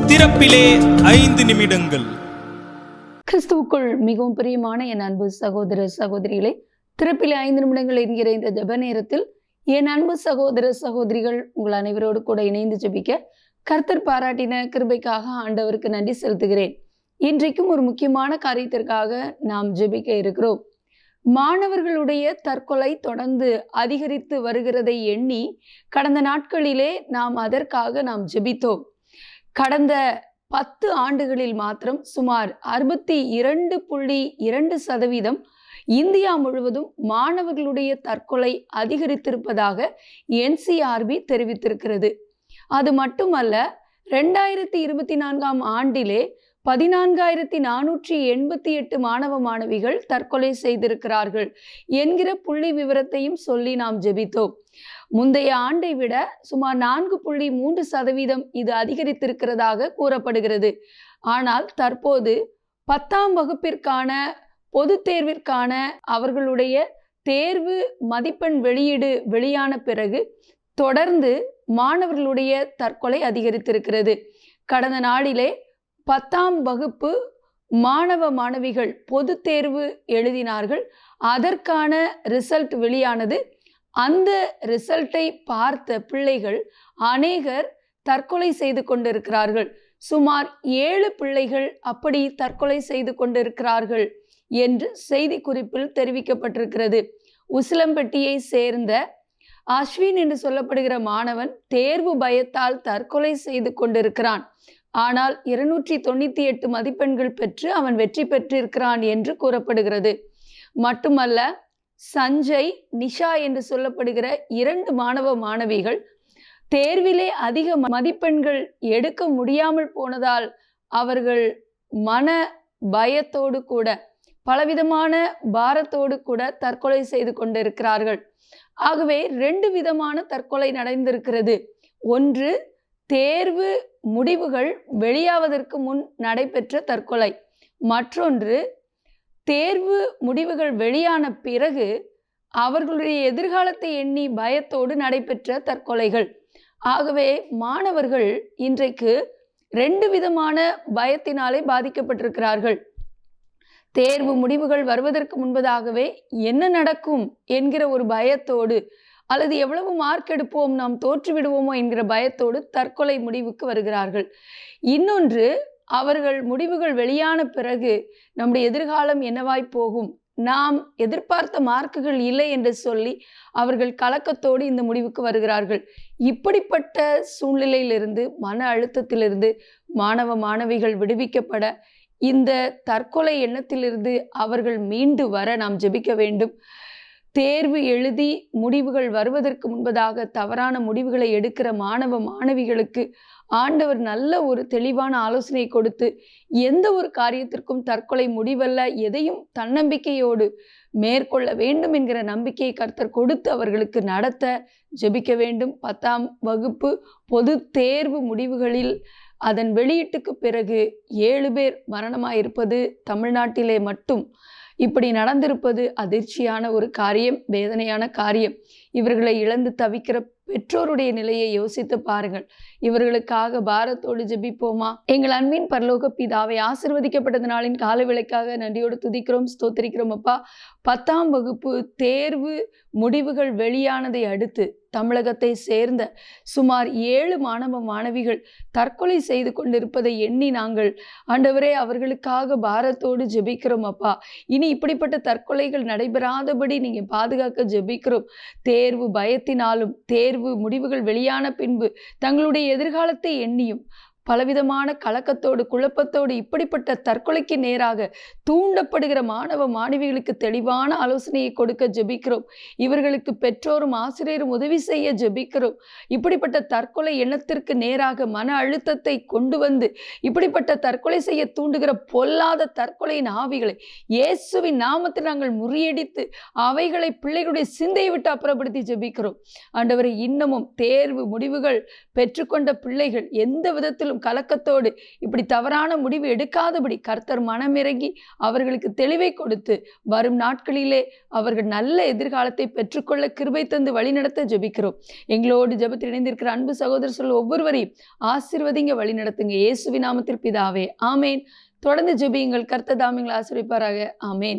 திறப்பிலே 5 நிமிடங்கள். கிறிஸ்துவுக்குள் மிகவும் பிரியமான என் அன்பு சகோதர சகோதரிகளே, திறப்பிலே 5 நிமிடங்கள் என்கிற இந்த ஜெப நேரத்தில் என் அன்பு சகோதர சகோதரிகள் உங்கள் அனைவரோடு கூட இணைந்து ஜெபிக்க கர்த்தர் பாராட்டின கிருபைக்காக ஆண்டவருக்கு நன்றி செலுத்துகிறேன். இன்றைக்கும் ஒரு முக்கியமான காரியத்திற்காக நாம் ஜெபிக்க இருக்கிறோம். மாணவர்களுடைய தற்கொலை தொடர்ந்து அதிகரித்து வருகிறதை எண்ணி கடந்த நாட்களிலே அதற்காக நாம் ஜெபித்தோம். கடந்த 10 ஆண்டுகளில் மாத்திரம் சுமார் 62.2% இந்தியா முழுவதும் மாணவர்களுடைய தற்கொலை அதிகரித்திருப்பதாக NCRB தெரிவித்திருக்கிறது. அது மட்டுமல்ல, 2024 ஆண்டிலே 14,488 மாணவ மாணவிகள் தற்கொலை செய்திருக்கிறார்கள் என்கிற புள்ளி விவரத்தையும் சொல்லி நாம் ஜெபித்தோம். முந்தைய ஆண்டை விட சுமார் 4.3% இது அதிகரித்திருக்கிறதாக கூறப்படுகிறது. ஆனால் தற்போது 10ஆம் வகுப்பிற்கான பொது தேர்விற்கான அவர்களுடைய தேர்வு மதிப்பெண் வெளியான பிறகு தொடர்ந்து மாணவர்களுடைய தற்கொலை அதிகரித்திருக்கிறது. கடந்த நாளிலே 10ஆம் வகுப்பு மாணவ மாணவிகள் பொது தேர்வு எழுதினார்கள். அதற்கான ரிசல்ட் வெளியானது. அந்த ரிசல்ட்டை பார்த்த பிள்ளைகள் அநேகர் தற்கொலை செய்து கொண்டிருக்கிறார்கள். சுமார் 7 பிள்ளைகள் அப்படி தற்கொலை செய்து கொண்டிருக்கிறார்கள் என்று செய்தி குறிப்பில் தெரிவிக்கப்பட்டிருக்கிறது. உசிலம்பட்டியை சேர்ந்த அஸ்வின் என்று சொல்லப்படுகிற மாணவன் தேர்வு பயத்தால் தற்கொலை செய்து கொண்டிருக்கிறான். ஆனால் 298 மதிப்பெண்கள் பெற்று அவன் வெற்றி பெற்றிருக்கிறான் என்று கூறப்படுகிறது. மட்டுமல்ல, சஞ்சய், நிஷா என்று சொல்லப்படுகிற 2 மாணவ மாணவிகள் தேர்விலே அதிக மதிப்பெண்கள் எடுக்க முடியாமல் போனதால் அவர்கள் மன பயத்தோடு கூட பலவிதமான பாரத்தோடு கூட தற்கொலை செய்து கொண்டிருக்கிறார்கள். ஆகவே 2 விதமான தற்கொலை நடந்திருக்கிறது. ஒன்று, தேர்வு முடிவுகள் வெளியாவதற்கு முன் நடைபெற்ற தற்கொலை. மற்றொன்று, தேர்வு முடிவுகள் வெளியான பிறகு அவர்களுடைய எதிர்காலத்தை எண்ணி பயத்தோடு நடைபெற்ற தற்கொலைகள். ஆகவே மாணவர்கள் இன்றைக்கு 2 விதமான பயத்தினாலே பாதிக்கப்பட்டிருக்கிறார்கள். தேர்வு முடிவுகள் வருவதற்கு முன்பதாகவே என்ன நடக்கும் என்கிற ஒரு பயத்தோடு, அல்லது எவ்வளவு மார்க் எடுப்போம், நாம் தோற்று விடுவோமோ என்கிற பயத்தோடு தற்கொலை முடிவுக்கு வருகிறார்கள். இன்னொன்று, அவர்கள் முடிவுகள் வெளியான பிறகு நம்முடைய எதிர்காலம் என்னவாய் போகும், நாம் எதிர்பார்த்த மார்க்குகள் இல்லை என்று சொல்லி அவர்கள் கலக்கத்தோடு இந்த முடிவுக்கு வருகிறார்கள். இப்படிப்பட்ட சூழ்நிலையிலிருந்து, மன அழுத்தத்திலிருந்து மாணவ மாணவிகள் விடுவிக்கப்பட, இந்த தற்கொலை எண்ணத்திலிருந்து அவர்கள் மீண்டு வர நாம் ஜெபிக்க வேண்டும். தேர்வு எழுதி முடிவுகள் வருவதற்கு முன்பதாக தவறான முடிவுகளை எடுக்கிற மாணவ மாணவிகளுக்கு ஆண்டவர் நல்ல ஒரு தெளிவான ஆலோசனை கொடுத்து, எந்த ஒரு காரியத்திற்கும் தற்கொலை முடிவல்ல, எதையும் தன்னம்பிக்கையோடு மேற்கொள்ள வேண்டும் என்கிற நம்பிக்கையை கர்த்தர் கொடுத்து அவர்களுக்கு நடத்த ஜெபிக்க வேண்டும். 10ஆம் வகுப்பு பொது தேர்வு முடிவுகளில் அதன் வெளியீட்டுக்கு பிறகு 7 பேர் மரணமாயிருப்பது தமிழ்நாட்டிலே மட்டும் இப்படி நடந்திருப்பது அதிர்ச்சியான ஒரு காரியம், வேதனையான காரியம். இவர்களை இழந்து தவிக்கிற பெற்றோருடைய நிலையை யோசித்து பாருங்கள். இவர்களுக்காக பாரத்தோடு ஜெபிப்போமா? எங்கள் அன்பின் பரலோக பிதாவை, ஆசீர்வதிக்கப்பட்ட நாளின் கால வேளைக்காக நன்றியோடு துதிக்கிறோம், ஸ்தோத்திரிக்கிறோம் அப்பா. 10ஆம் வகுப்பு தேர்வு முடிவுகள் வெளியானதை அடுத்து தமிழகத்தை சேர்ந்த சுமார் 7 மாணவ மாணவிகள் தற்கொலை செய்து கொண்டிருப்பதை எண்ணி நாங்கள் ஆண்டவரே அவர்களுக்காக பாரத்தோடு ஜெபிக்கிறோம் அப்பா. இனி இப்படிப்பட்ட தற்கொலைகள் நடைபெறாதபடி நீங்க பாதுகாக்க ஜெபிக்கிறோம். தேர்வு பயத்தினாலும் தேர்வு முடிவுகள் வெளியான பின்பு தங்களுடைய எதிர்காலத்தை எண்ணியும் பலவிதமான கலக்கத்தோடு குழப்பத்தோடு இப்படிப்பட்ட தற்கொலைக்கு நேராக தூண்டப்படுகிற மாணவ மாணவிகளுக்கு தெளிவான ஆலோசனையை கொடுக்க ஜெபிக்கிறோம். இவர்களுக்கு பெற்றோரும் ஆசிரியரும் உதவி செய்ய ஜெபிக்கிறோம். இப்படிப்பட்ட தற்கொலை எண்ணத்திற்கு நேராக மன அழுத்தத்தை கொண்டு வந்து இப்படிப்பட்ட தற்கொலை செய்ய தூண்டுகிற பொல்லாத தற்கொலையின் ஆவிகளை இயேசுவின் நாமத்தில் நாங்கள் முறியடித்து அவைகளை பிள்ளைகளுடைய சிந்தையை விட்டு அப்புறப்படுத்தி ஜெபிக்கிறோம். ஆண்டவரை, இன்னமும் தேர்வு முடிவுகள் பெற்றுக்கொண்ட பிள்ளைகள் எந்த விதத்திலும் பிள்ளைகளும் கலக்கத்தோடு இப்படி தவறான முடிவு எடுக்காதபடி கர்த்தர் மனமிறங்கி அவர்களுக்கு தெளிவை கொடுத்து வரும் நாட்களிலே அவர்கள் நல்ல எதிர்காலத்தை பெற்றுக்கொள்ள கிருபை தந்து வழிநடத்த ஜெபிக்கிறோம். எங்களோடு ஜெபத்தில் இணைந்திருக்கிற அன்பு சகோதரர்கள் ஒவ்வொருவரையும் ஆசீர்வதிங்க, வழிநடத்துங்க. இயேசுவின் நாமத்தில் பிதாவே, ஆமேன். தொடர்ந்து ஜெபியுங்கள். கர்த்தர் தாமே உங்களை ஆசீர்வதிப்பாராக. ஆமேன்.